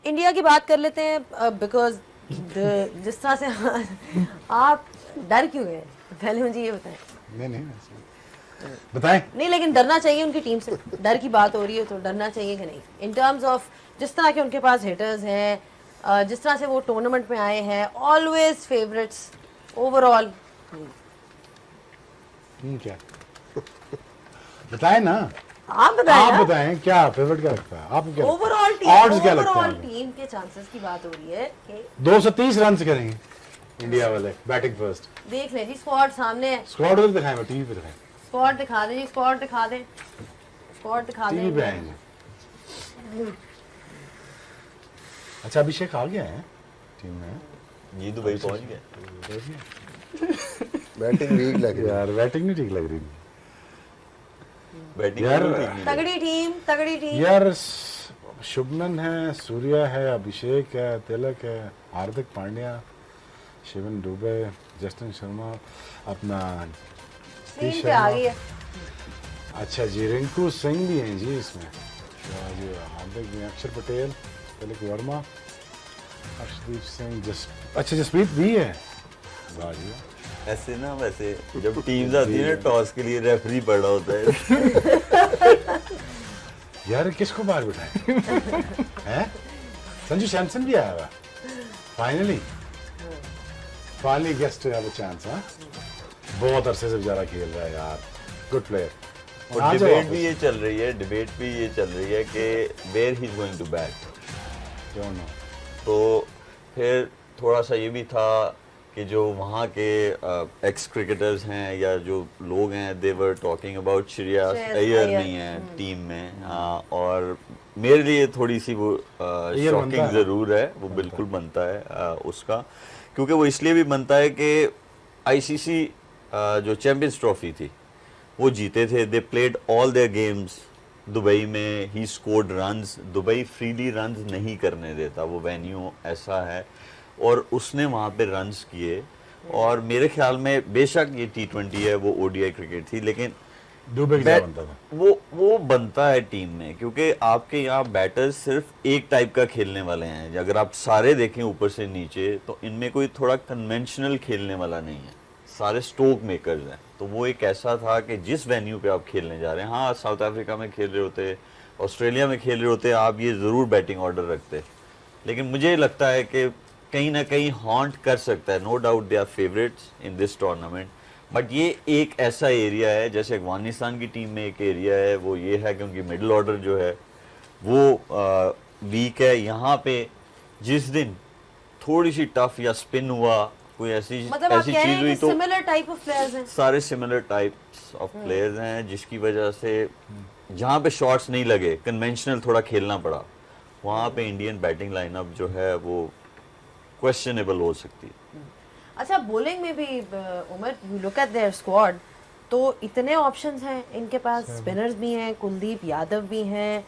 India की बात कर लेते हैं बिकॉज जिस तरह से आप डर क्यों गए पहले मुझे ये बताएं। नहीं बताएं। नहीं लेकिन डरना चाहिए उनकी टीम से, डर की बात हो रही है तो डरना चाहिए कि नहीं, इन टर्म्स ऑफ जिस तरह के उनके पास हिटर्स हैं, जिस तरह से वो टूर्नामेंट में आए हैं, ऑलवेज फेवरेट्स ओवरऑल। क्या बताएं ना, आप बताएं आप ना? बताएं क्या फेवरेट क्या लगता है आपको, क्या ओवरऑल odds क्या लगता है ओवरऑल आपको? टीम के चांसेस की बात हो रही है कि 230 रन करेंगे इंडिया वाले बैटिंग फर्स्ट। देख ले जी स्क्वाड सामने है, स्क्वाड उधर दिखाएं, मैं टीवी पे दिखाएं, स्क्वाड दिखा दे जी, स्क्वाड दिखा दे, स्क्वाड दिखा दे। टीवी पे आएंगे। अच्छा अभिषेक आ गया है टीम में, ये दुबई पहुंच गया। बैटिंग वीक लग रही है यार बैटिंग नहीं ठीक लग रही थी बैटिंग यार। तगड़ी टीम यार शुभमन है, सूर्या है, अभिषेक है, तिलक है, हार्दिक पांड्या, शिवन दुबे, जस्टिन शर्मा, अपना स्क्रीन पे आ गई है। अच्छा जी रिंकू सिंह भी हैं जी इसमें, जी हार्दिक भी, अक्षर पटेल, तिलक वर्मा, अर्शदीप सिंह, अच्छा जसप्रीत भी है। वाह जी वाह। ऐसे ना, वैसे जब टीम्स आती है ना टॉस के लिए रेफरी पड़ा होता है। यार किसको बाहर बिठाए हैं? संजू सैमसन भी आया हुआ फाइनली गेस्ट टू हैव अ चांस। हाँ बहुत अरसे से बेचारा खेल रहा है यार, गुड प्लेयर। और डिबेट भी ये चल रही है कि where he is going to bat, क्यों ना। तो फिर थोड़ा सा ये भी था कि जो वहाँ के एक्स क्रिकेटर्स हैं या जो लोग हैं, they were talking about Shreyas Iyer नहीं है टीम में। और मेरे लिए थोड़ी सी वो शॉकिंग ज़रूर है, वो बिल्कुल बनता है उसका, क्योंकि वो इसलिए भी बनता है कि आईसीसी जो चैंपियंस ट्रॉफी थी वो जीते थे, they played all their games Dubai में, he scored runs. Dubai freely runs नहीं करने देता, वो वेन्यू ऐसा है, और उसने वहाँ पे रन्स किए। और मेरे ख्याल में बेशक ये T20 है, वो ओडीआई क्रिकेट थी, लेकिन बनता था वो बनता है टीम में, क्योंकि आपके यहाँ बैटर्स सिर्फ एक टाइप का खेलने वाले हैं। अगर आप सारे देखें ऊपर से नीचे, तो इनमें कोई थोड़ा कन्वेंशनल खेलने वाला नहीं है, सारे स्ट्रोक मेकर्स हैं। तो वो एक ऐसा था कि जिस वेन्यू पे आप खेलने जा रहे हैं, हाँ साउथ अफ्रीका में खेल रहे होते, ऑस्ट्रेलिया में खेल रहे होते, आप ये ज़रूर बैटिंग ऑर्डर रखते, लेकिन मुझे लगता है कि कहीं ना कहीं हॉन्ट कर सकता है। No doubt they are favourites in this tournament, but ये एक ऐसा एरिया है, जैसे अफगानिस्तान की टीम में एक एरिया है, वो ये है कि उनकी मिडिल ऑर्डर जो है वो वीक है। यहाँ पे जिस दिन थोड़ी सी टफ या स्पिन हुआ, कोई ऐसी चीज हुई, तो सिमिलर टाइप ऑफ प्लेयर्स हैं, सारे सिमिलर टाइप्स ऑफ प्लेयर्स हैं, जिसकी वजह से जहाँ पे शॉट्स नहीं लगे, कन्वेंशनल थोड़ा खेलना पड़ा, वहाँ पे इंडियन बैटिंग लाइनअप जो है वो क्वेश्चनेबल हो सकती है। अच्छा बॉलिंग में भी Umar, you look at their squad, तो इतने ऑप्शंस हैं इनके पास, स्पिनर्स भी हैं, कुलदीप यादव भी हैं,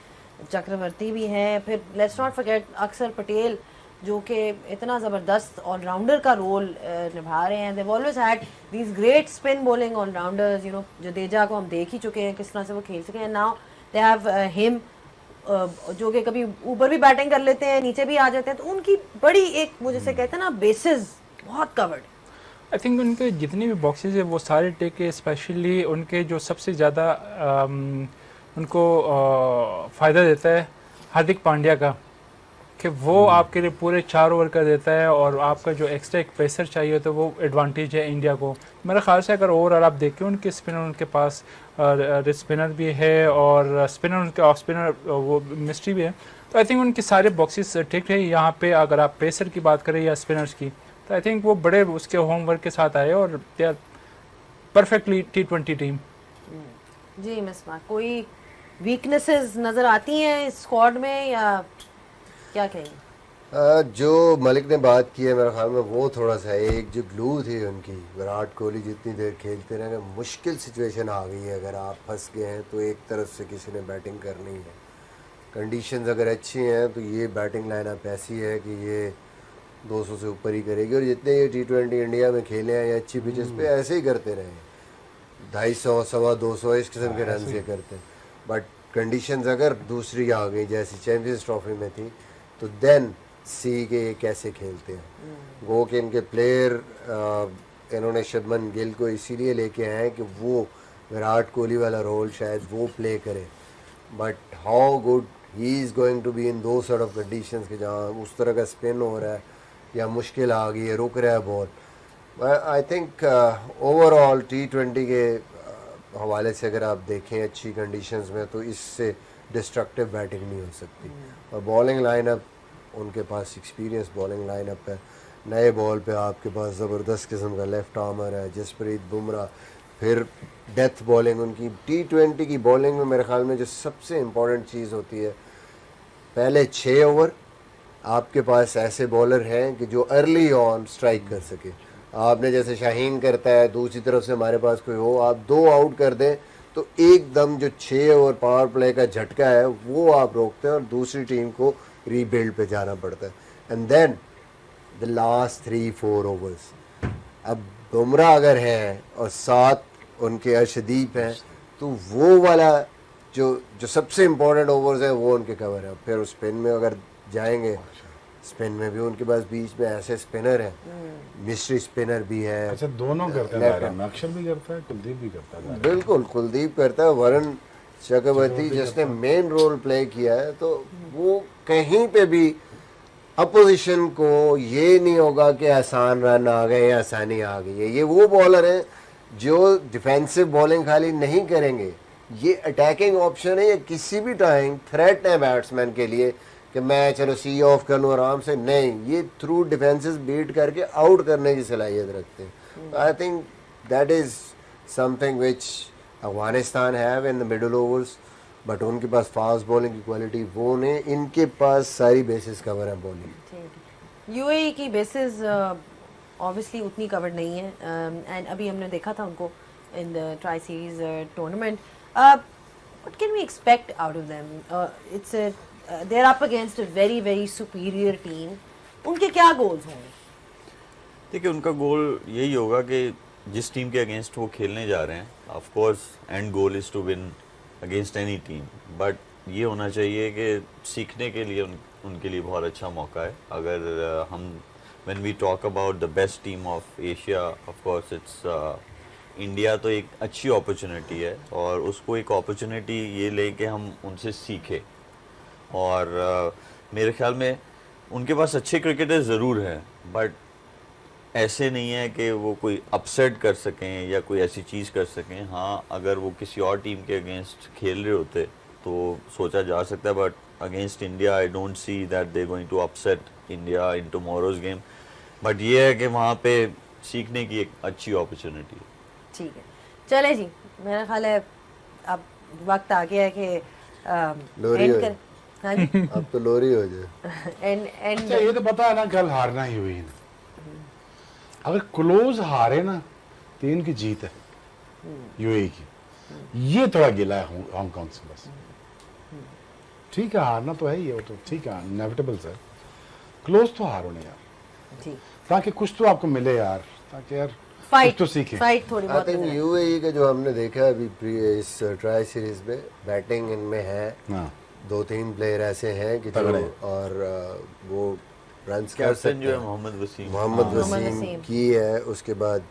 चक्रवर्ती भी हैं, फिर लेट्स नॉट फॉरगेट अक्षर पटेल जो कि इतना ज़बरदस्त ऑलराउंडर का रोल निभा रहे हैं। They always had these great spin bowling allrounders, you know, Jadeja को हम देख ही चुके हैं किस तरह से वो खेल सके हैं। नाउ दे हैव हिम जो कि कभी ऊपर भी बैटिंग कर लेते हैं, नीचे भी आ जाते हैं, तो उनकी बड़ी एक, मुझे से कहते हैं ना, बेसिस बहुत कवर्ड। आई थिंक उनके जितने भी बॉक्सेस है वो सारे टेके, स्पेशली उनके जो सबसे ज़्यादा उनको फ़ायदा देता है हार्दिक पांड्या का, कि वो आपके लिए पूरे 4 ओवर का देता है, और आपका जो एक्स्ट्रा एक पेसर चाहिए तो वो एडवांटेज है इंडिया को। मेरे ख्याल से अगर ओवरऑल आप देखें, उनके स्पिनर, उनके पास स्पिनर भी है, और स्पिनर उनके ऑफ स्पिनर वो मिस्ट्री भी है, तो आई थिंक उनके सारे बॉक्सेस ठीक है। यहाँ पे अगर आप पेसर की बात करें या स्पिनर्स की, तो आई थिंक वो बड़े उसके होमवर्क के साथ आए, और they are perfectly T20 team. जी मिसबा, कोई वीकनेसेस नज़र आती हैं इस स्क्वाड में या क्या कहेंगे? जो मलिक ने बात की है मेरे ख्याल में वो थोड़ा सा एक जो ग्लू थी उनकी, विराट कोहली जितनी देर खेलते रहे, मुश्किल सिचुएशन आ गई है, अगर आप फंस गए हैं तो एक तरफ से किसी ने बैटिंग करनी है, कंडीशंस अगर अच्छी हैं तो ये बैटिंग लाइनअप ऐसी है कि ये 200 से ऊपर ही करेगी। और जितने ये T20 इंडिया में खेले हैं या अच्छी पिचेस पे ऐसे ही करते रहे, 250 200 इस किस्म के रन ये करते हैं, बट कंडीशंस अगर दूसरी आ गई जैसी चैंपियंस ट्रॉफी में थी, तो देन सी के ये कैसे खेलते हैं। गो के इनके प्लेयर इन्होंने शुभमन गिल को इसीलिए लेके आए हैं कि वो विराट कोहली वाला रोल शायद वो प्ले करे, but how good he is going to be in those sort of conditions के जहाँ उस तरह का स्पिन हो रहा है या मुश्किल आ गई है, रुक रहा है ball. I think overall T20 के हवाले से अगर आप देखें अच्छी कंडीशंस में तो इससे डिस्ट्रक्टिव बैटिंग नहीं हो सकती। और बॉलिंग लाइनअप उनके पास एक्सपीरियंस बॉलिंग लाइनअप है। नए बॉल पे आपके पास ज़बरदस्त किस्म का लेफ्ट आर्मर है जसप्रीत बुमराह, फिर डेथ बॉलिंग उनकी। T20 की बॉलिंग में मेरे ख्याल में जो सबसे इम्पोर्टेंट चीज़ होती है, पहले 6 ओवर आपके पास ऐसे बॉलर हैं कि जो अर्ली ऑन स्ट्राइक कर सके। आपने जैसे शाहीन करता है, दूसरी तरफ से हमारे पास कोई हो, आप 2 आउट कर दें तो एकदम जो 6 ओवर पावर प्ले का झटका है वो आप रोकते हैं और दूसरी टीम को रीबिल्ड पे जाना पड़ता है। And then the last 3-4 overs, अब बुमराह अगर है और साथ उनके अर्शदीप हैं तो वो वाला जो सबसे इम्पोर्टेंट ओवर्स है वो उनके कवर है। फिर स्पिन में अगर जाएंगे, स्पिन में भी उनके पास बीच में ऐसे स्पिनर हैं, मिस्ट्री स्पिनर भी है। अच्छा, दोनों करते हैं दायरे में, अक्षर भी करता है, कुलदीप भी करता है। बिल्कुल, कुलदीप करता है, वरुण चक्रवर्ती जिसने मेन रोल प्ले किया है, तो वो कहीं पे भी अपोजिशन को ये नहीं होगा कि आसान रन आ गए या आसानी आ गई है। ये वो बॉलर हैं जो डिफेंसिव बॉलिंग खाली नहीं करेंगे, ये अटैकिंग ऑप्शन है। ये किसी भी टाइम थ्रेट है बैट्समैन के लिए कि मैं चलो सी ऑफ कर लूँ आराम से, नहीं, ये थ्रू डिफेंसेस बीट करके आउट करने की सलाहियत रखते हैं। I think that is something which Afghanistan have in the middle overs, but उनके पास फास्ट बॉलिंग की क्वालिटी वो नहीं, इनके पास सारी बेसिस कवर है बॉलिंग। यूएई की बेसिस ऑब्वियसली उतनी कवर्ड नहीं है, एंड अभी हमने देखा था उनको in the tri series tournament. What can we expect out of them? It's they are up against a very very superior team. उनके क्या गोल्स होंगे? देखिए, उनका गोल यही होगा कि जिस टीम के अगेंस्ट वो खेलने जा रहे हैं, of course and goal is to win against any team, but ये होना चाहिए कि सीखने के लिए उनके लिए बहुत अच्छा मौका है। अगर हम when we talk about the best team of Asia, of course it's India, तो एक अच्छी अपॉर्चुनिटी है और उसको एक अपॉर्चुनिटी ये ले कि हम उनसे सीखें। और मेरे ख्याल में उनके पास अच्छे क्रिकेटर्स ज़रूर हैं, बट ऐसे नहीं है कि वो कोई अपसेट कर सकें या कोई ऐसी चीज़ कर सकें। हाँ, अगर वो किसी और टीम के अगेंस्ट खेल रहे होते तो सोचा जा सकता है, but against India I don't see that they going to upset India in tomorrow's game. But ये है कि वहाँ पे सीखने की एक अच्छी अपॉर्चुनिटी है। ठीक है, चले जी, मेरा ख्याल है अब वक्त आ गया है कि लोरी एंड हो कर। हाँ जी, अब तो लोरी हो जाए। एंड अच्छा, ये तो पता है ना कल हारना ही हुई ना। अगर क्लोज हारे ना तो इनकी जीत है यूएई की। ये थोड़ा गिला है हांगकांग से बस। ठीक है, हारना तो है ही है, वो तो ठीक है, इनएविटेबल है। क्लोज तो हारो नहीं यार, जी, ताकि कुछ तो आपको मिले यार, ताकि यार फाइट कुछ तो सीखें। फाइट थोड़ी आई बहुत थिंक नजर आई। यूएई का जो हमने देखा अभी इस ट्राई सीरीज में, बैटिंग इनमें है, हाँ, 2-3 प्लेयर ऐसे हैं कि तगड़े। जो और वो रन्स कर कैप्टन सकते जो है हैं। मोहम्मद वसीम, मोहम्मद मोहम्मद वसीम वसीम। की है, उसके बाद